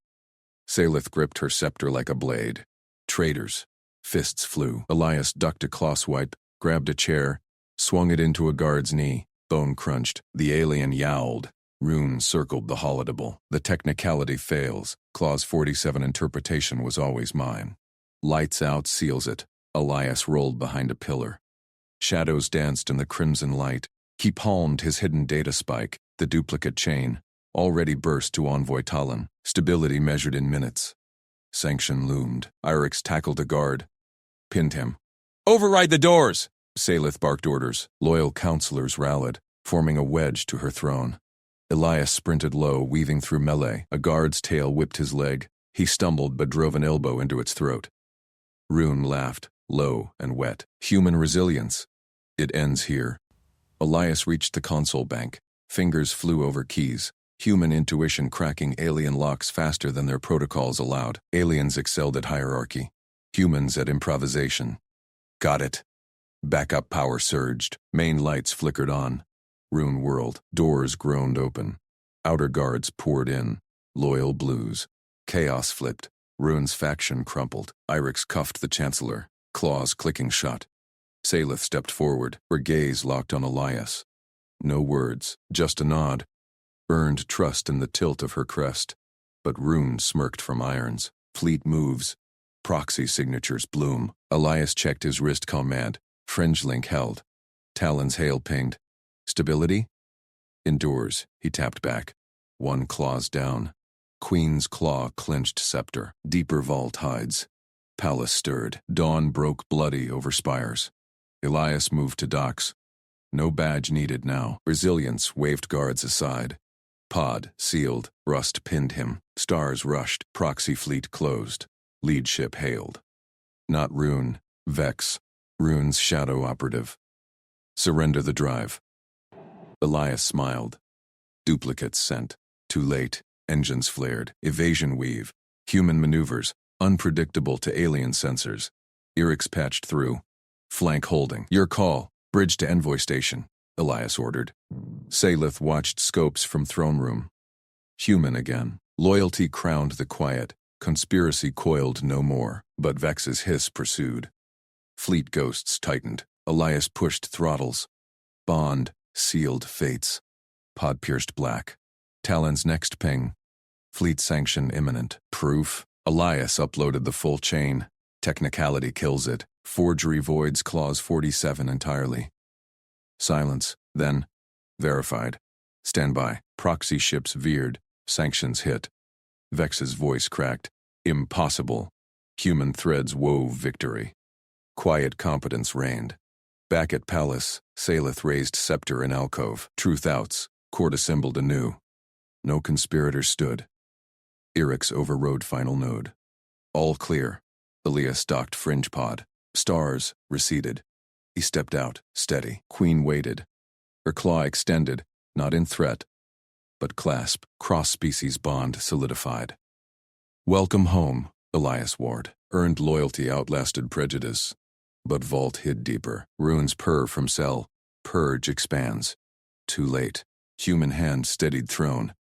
Salith gripped her scepter like a blade. Traitors. Fists flew. Elias ducked a claw swipe, grabbed a chair, swung it into a guard's knee. Bone crunched. The alien yowled. Rune circled the holotable. The technicality fails. Clause 47 interpretation was always mine. Lights out seals it. Elias rolled behind a pillar. Shadows danced in the crimson light. He palmed his hidden data spike, the duplicate chain, already burst to Envoy Talon. Stability measured in minutes. Sanction loomed. Irix tackled a guard, pinned him. "Override the doors!" Salith barked orders. Loyal counselors rallied, forming a wedge to her throne. Elias sprinted low, weaving through melee. A guard's tail whipped his leg. He stumbled but drove an elbow into its throat. Rune laughed, low and wet. "Human resilience. It ends here." Elias reached the console bank. Fingers flew over keys. Human intuition cracking alien locks faster than their protocols allowed. Aliens excelled at hierarchy. Humans at improvisation. Got it. Backup power surged. Main lights flickered on. Rune whirled. Doors groaned open. Outer guards poured in. Loyal blues. Chaos flipped. Rune's faction crumpled. Irix cuffed the Chancellor. Claws clicking shut. Salith stepped forward. Her gaze locked on Elias. No words, just a nod. Earned trust in the tilt of her crest. But Rune smirked from irons. Fleet moves. Proxy signatures bloom. Elias checked his wrist command. Fringe link held. Talon's hail pinged. Stability? Endures. He tapped back. One claw's down. Queen's claw clenched scepter. Deeper vault hides. Palace stirred. Dawn broke bloody over spires. Elias moved to docks. No badge needed now. Resilience waved guards aside. Pod sealed. Rust pinned him. Stars rushed. Proxy fleet closed. Lead ship hailed. Not Rune. Vex. Rune's shadow operative. Surrender the drive. Elias smiled. Duplicates sent. Too late. Engines flared. Evasion weave. Human maneuvers. Unpredictable to alien sensors. Irix patched through. Flank holding. Your call. Bridge to envoy station, Elias ordered. Salith watched scopes from throne room. Human again. Loyalty crowned the quiet. Conspiracy coiled no more, but Vex's hiss pursued. Fleet ghosts tightened. Elias pushed throttles. Bond sealed fates. Pod pierced black. Talon's next ping. Fleet sanction imminent. Proof. Elias uploaded the full chain. Technicality kills it. Forgery voids clause 47 entirely. Silence. Then. Verified. Stand by. Proxy ships veered. Sanctions hit. Vex's voice cracked. Impossible. Human threads wove victory. Quiet competence reigned. Back at Palace, Salith raised scepter in alcove. Truth outs. Court assembled anew. No conspirator stood. Irix overrode final node. All clear. Elias docked fringe pod. Stars receded. He stepped out, steady. Queen waited. Her claw extended, not in threat, but clasp. Cross-species bond solidified. Welcome home, Elias Ward. Earned loyalty outlasted prejudice. But vault hid deeper. Runes purr from cell. Purge expands. Too late. Human hand steadied throne.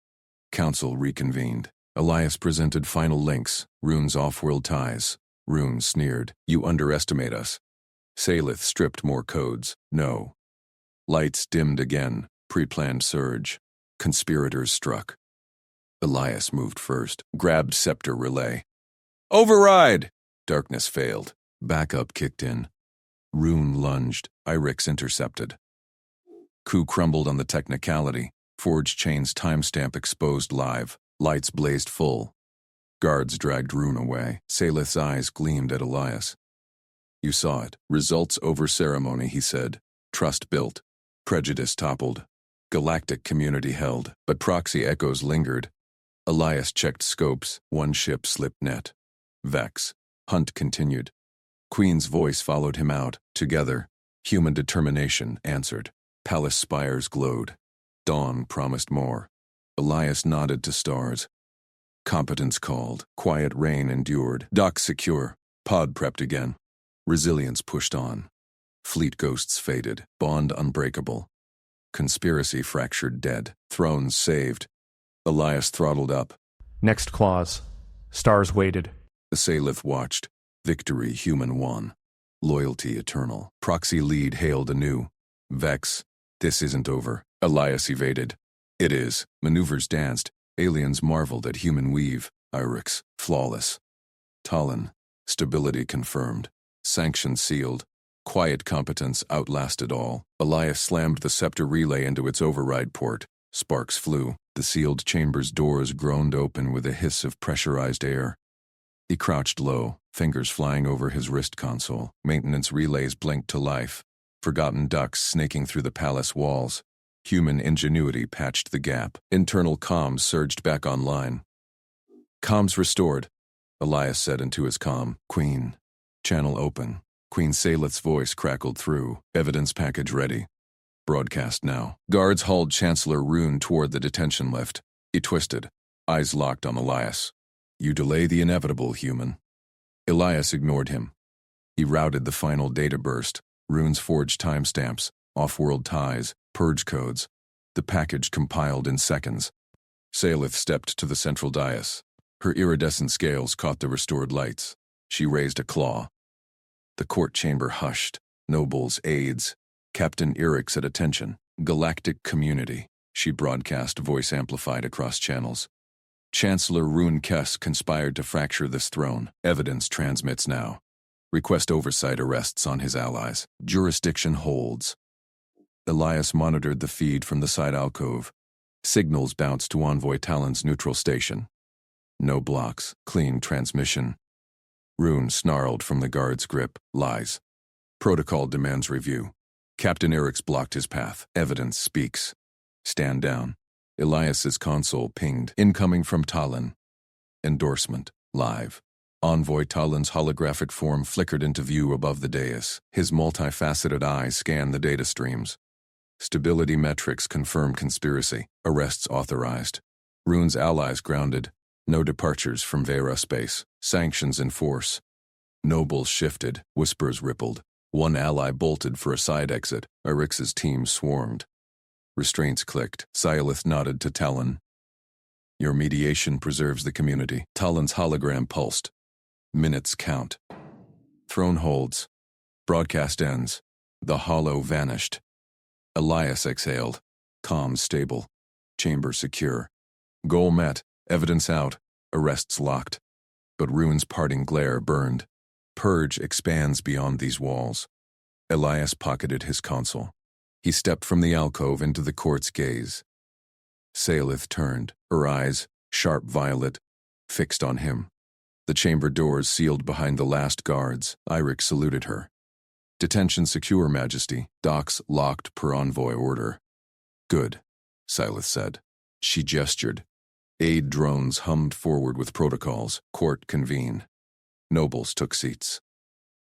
Council reconvened. Elias presented final links. Rune's off-world ties. Rune sneered. You underestimate us. Salith stripped more codes. No. Lights dimmed again. Pre-planned surge. Conspirators struck. Elias moved first. Grabbed scepter relay. Override! Darkness failed. Backup kicked in. Rune lunged. Irix intercepted. Coup crumbled on the technicality. Forge chain's timestamp exposed live. Lights blazed full. Guards dragged Rune away. Salith's eyes gleamed at Elias. You saw it. Results over ceremony, he said. Trust built. Prejudice toppled. Galactic community held. But proxy echoes lingered. Elias checked scopes. One ship slipped net. Vex. Hunt continued. Queen's voice followed him out. Together. Human determination answered. Palace spires glowed. Dawn promised more. Elias nodded to stars. Competence called. Quiet rain endured. Dock secure. Pod prepped again. Resilience pushed on. Fleet ghosts faded. Bond unbreakable. Conspiracy fractured dead. Thrones saved. Elias throttled up. Next clause. Stars waited. The Salith watched. Victory human won. Loyalty eternal. Proxy lead hailed anew. Vex. This isn't over. Elias evaded. It is. Maneuvers danced. Aliens marveled at human weave. Irix. Flawless. Talon. Stability confirmed. Sanction sealed. Quiet competence outlasted all. Elias slammed the scepter relay into its override port. Sparks flew. The sealed chamber's doors groaned open with a hiss of pressurized air. He crouched low, fingers flying over his wrist console. Maintenance relays blinked to life. Forgotten ducts snaking through the palace walls. Human ingenuity patched the gap. Internal comms surged back online. Comms restored, Elias said into his comm. Queen. Channel open. Queen Salith's voice crackled through. Evidence package ready. Broadcast now. Guards hauled Chancellor Rune toward the detention lift. He twisted, eyes locked on Elias. You delay the inevitable, human. Elias ignored him. He routed the final data burst. Rune's forged timestamps, off-world ties, purge codes. The package compiled in seconds. Salith stepped to the central dais. Her iridescent scales caught the restored lights. She raised a claw. The court chamber hushed. Nobles, aides, Captain Irix at attention. Galactic community, she broadcast, voice amplified across channels. Chancellor Rune Kess conspired to fracture this throne. Evidence transmits now. Request oversight arrests on his allies. Jurisdiction holds. Elias monitored the feed from the side alcove. Signals bounced to Envoy Talon's neutral station. No blocks, clean transmission. Rune snarled from the guard's grip. Lies. Protocol demands review. Captain Irix blocked his path. Evidence speaks. Stand down. Elias's console pinged. Incoming from Talon. Endorsement. Live. Envoy Talon's holographic form flickered into view above the dais. His multifaceted eyes scanned the data streams. Stability metrics confirm conspiracy. Arrests authorized. Rune's allies grounded. No departures from Vera space. Sanctions in force. Nobles shifted. Whispers rippled. One ally bolted for a side exit. Irix's team swarmed. Restraints clicked. Silith nodded to Talon. Your mediation preserves the community. Talon's hologram pulsed. Minutes count. Throne holds. Broadcast ends. The holo vanished. Elias exhaled. Comms stable. Chamber secure. Goal met. Evidence out. Arrests locked. But Rune's parting glare burned. Purge expands beyond these walls. Elias pocketed his console. He stepped from the alcove into the court's gaze. Salith turned, her eyes, sharp violet, fixed on him. The chamber doors sealed behind the last guards. Irix saluted her. Detention secure, Majesty. Docks locked per envoy order. Good, Salith said. She gestured. Aid drones hummed forward with protocols. Court convened. Nobles took seats.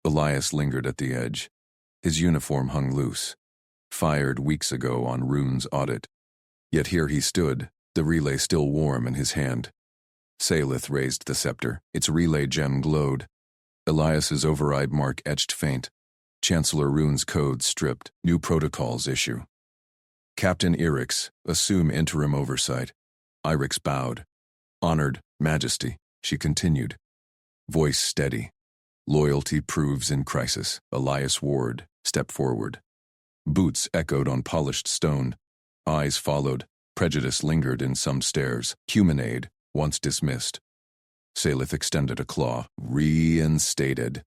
Elias lingered at the edge. His uniform hung loose. Fired weeks ago on Rune's audit. Yet here he stood, the relay still warm in his hand. Salith raised the scepter. Its relay gem glowed. Elias's override mark etched faint. Chancellor Rune's code stripped. New protocols issue. Captain Irix, assume interim oversight. Irix bowed. Honored, Majesty, she continued. Voice steady. Loyalty proves in crisis. Elias Ward, step forward. Boots echoed on polished stone. Eyes followed. Prejudice lingered in some stares. Human aid, once dismissed. Salith extended a claw. Reinstated.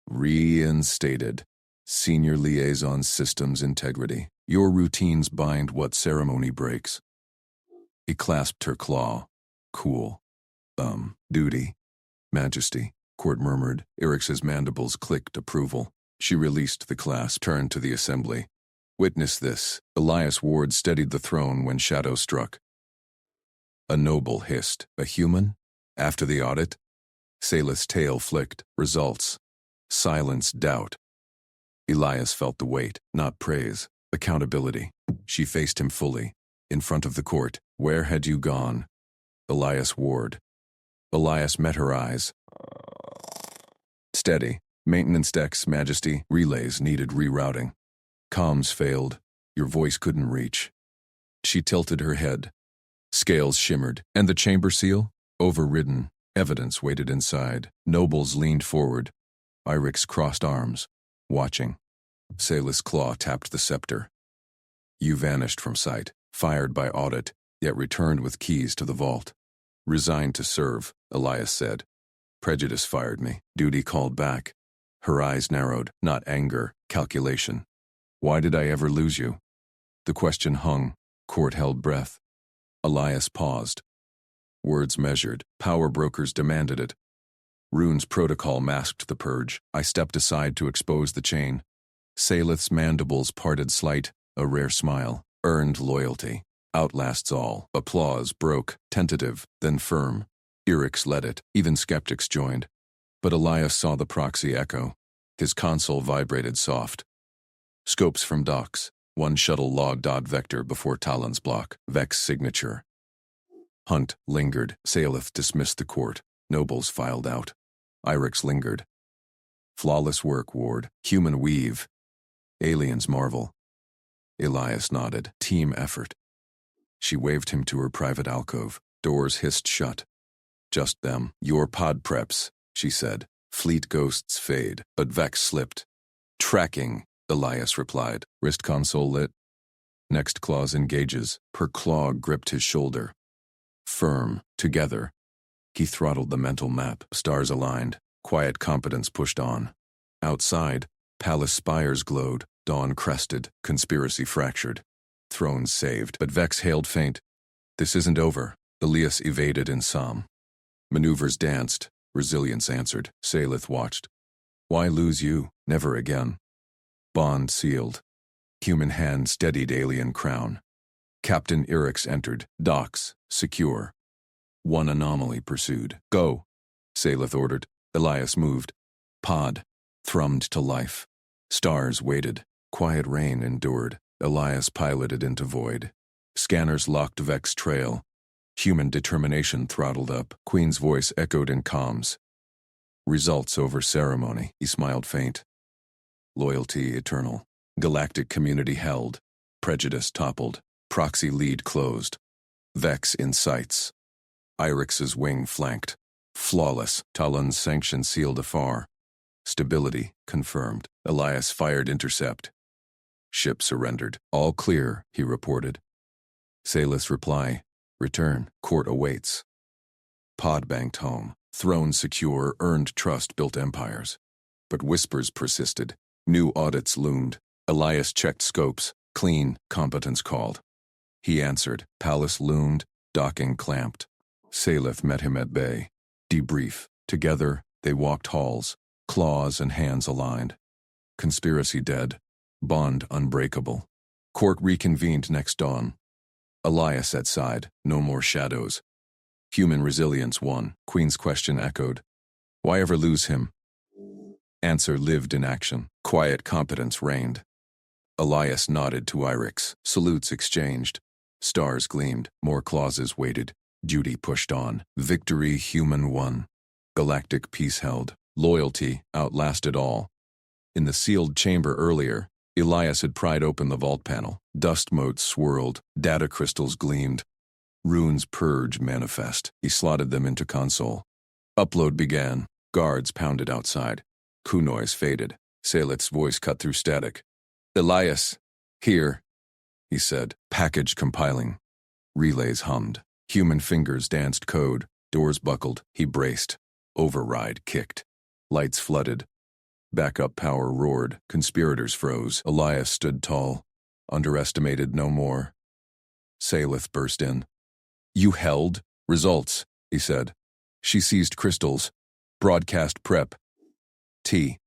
Reinstated. Senior Liaison Systems Integrity. Your routines bind what ceremony breaks. He clasped her claw. Cool. Duty. Majesty, court murmured. Irix's mandibles clicked approval. She released the clasp, turned to the assembly. Witness this. Elias Ward steadied the throne when shadow struck. A noble hissed. A human? After the audit? Salith's tail flicked. Results. Silence, doubt. Elias felt the weight, not praise. Accountability. She faced him fully. In front of the court. Where had you gone? Elias Ward. Elias met her eyes. Steady. Maintenance decks, Majesty. Relays needed rerouting. Comms failed. Your voice couldn't reach. She tilted her head. Scales shimmered. And the chamber seal? Overridden. Evidence waited inside. Nobles leaned forward. Irix crossed arms, watching. Salith's claw tapped the scepter. You vanished from sight, fired by audit, yet returned with keys to the vault. Resigned to serve, Elias said. Prejudice fired me. Duty called back. Her eyes narrowed, not anger, calculation. Why did I ever lose you? The question hung. Court held breath. Elias paused. Words measured. Power brokers demanded it. Rune's protocol masked the purge. I stepped aside to expose the chain. Salith's mandibles parted slight, a rare smile. Earned loyalty. Outlasts all. Applause broke, tentative, then firm. Erix led it. Even skeptics joined. But Elias saw the proxy echo. His console vibrated soft. Scopes from docks. One shuttle logged odd vector before Talon's block. Vex signature. Hunt lingered. Salith dismissed the court. Nobles filed out. Irix lingered. Flawless work, Ward. Human weave. Aliens marvel. Elias nodded. Team effort. She waved him to her private alcove. Doors hissed shut. Just them. Your pod preps, she said. Fleet ghosts fade, but Vex slipped. Tracking, Elias replied. Wrist console lit. Next claws engages. Per claw gripped his shoulder. Firm, together. He throttled the mental map. Stars aligned. Quiet competence pushed on. Outside, palace spires glowed. Dawn crested. Conspiracy fractured. Thrones saved. But Vex hailed faint. This isn't over. Elias evaded in Psalm. Maneuvers danced. Resilience answered. Salith watched. Why lose you? Never again. Bond sealed. Human hand steadied alien crown. Captain Erix entered. Docks, secure. One anomaly pursued. Go, Salith ordered. Elias moved. Pod thrummed to life. Stars waited. Quiet rain endured. Elias piloted into void. Scanners locked Vex trail. Human determination throttled up. Queen's voice echoed in comms. Results over ceremony. He smiled faint. Loyalty eternal. Galactic community held. Prejudice toppled. Proxy lead closed. Vex in sights. Irix's wing flanked. Flawless. Talon's sanction sealed afar. Stability confirmed. Elias fired intercept. Ship surrendered. All clear, he reported. Salith's reply. Return. Court awaits. Pod banked home. Throne secure, earned trust, built empires. But whispers persisted. New audits loomed. Elias checked scopes. Clean, competence called. He answered. Palace loomed. Docking clamped. Salith met him at bay. Debrief. Together, they walked halls. Claws and hands aligned. Conspiracy dead. Bond unbreakable. Court reconvened next dawn. Elias at side. No more shadows. Human resilience won. Queen's question echoed. Why ever lose him? Answer lived in action. Quiet competence reigned. Elias nodded to Irix. Salutes exchanged. Stars gleamed. More clauses waited. Duty pushed on. Victory human won. Galactic peace held. Loyalty outlasted all. In the sealed chamber earlier, Elias had pried open the vault panel. Dust motes swirled. Data crystals gleamed. Runes purge manifest. He slotted them into console. Upload began. Guards pounded outside. Coup noise faded. Salith's voice cut through static. Elias, here, he said. Package compiling. Relays hummed. Human fingers danced code. Doors buckled. He braced. Override kicked. Lights flooded. Backup power roared. Conspirators froze. Elias stood tall. Underestimated no more. Salith burst in. You held? Results, he said. She seized crystals. Broadcast prep. T.